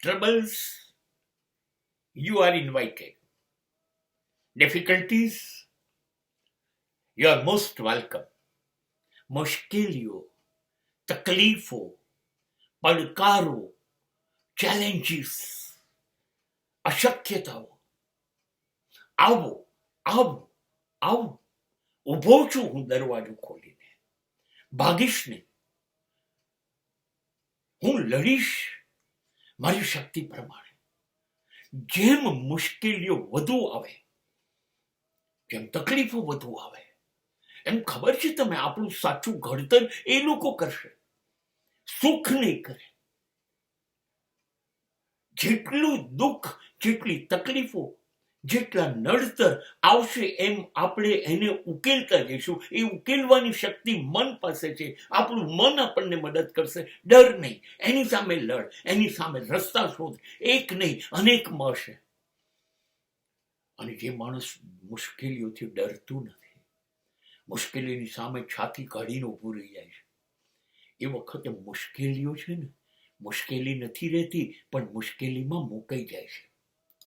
Troubles, you are invited. Difficulties, you are most welcome. મુશ્કેલીઓ, તકલીફો, પડકારો, ચેલેન્જીસ, અશક્યતાઓ, આવો આવો આવો. ઊભો છું હું દરવાજો ખોલીને, ભાગીશ નહીં, હું લડીશ મારી શક્તિ પ્રમાણે. જેમ મુશ્કેલીઓ વધુ આવે, જેમ તકલીફો વધુ આવે, એમ ખબર છે તમે આપણું સાચું ઘડતર એ લોકો કરશે, સુખ નહીં કરે. જેટલું દુઃખ, જેટલી તકલીફો, જેટલા નડતર આવશે એમ આપણે એને ઉકેલતા જઈશું. એ ઉકેલવાની શક્તિ મન પાસે છે. આપણું મન આપણને મદદ કરશે. ડર નહીં, એની સામે લડ, એની સામે રસ્તા શોધ. એક નહીં અનેક મળશે. અને જે માણસ મુશ્કેલીઓથી ડરતું નથી, મુશ્કેલીની સામે છાતી કાઢીને ઊભું રહી જાય છે, એ વખતે મુશ્કેલીઓ છે ને, મુશ્કેલી નથી રહેતી પણ મુશ્કેલીમાં મુકાઈ જાય છે.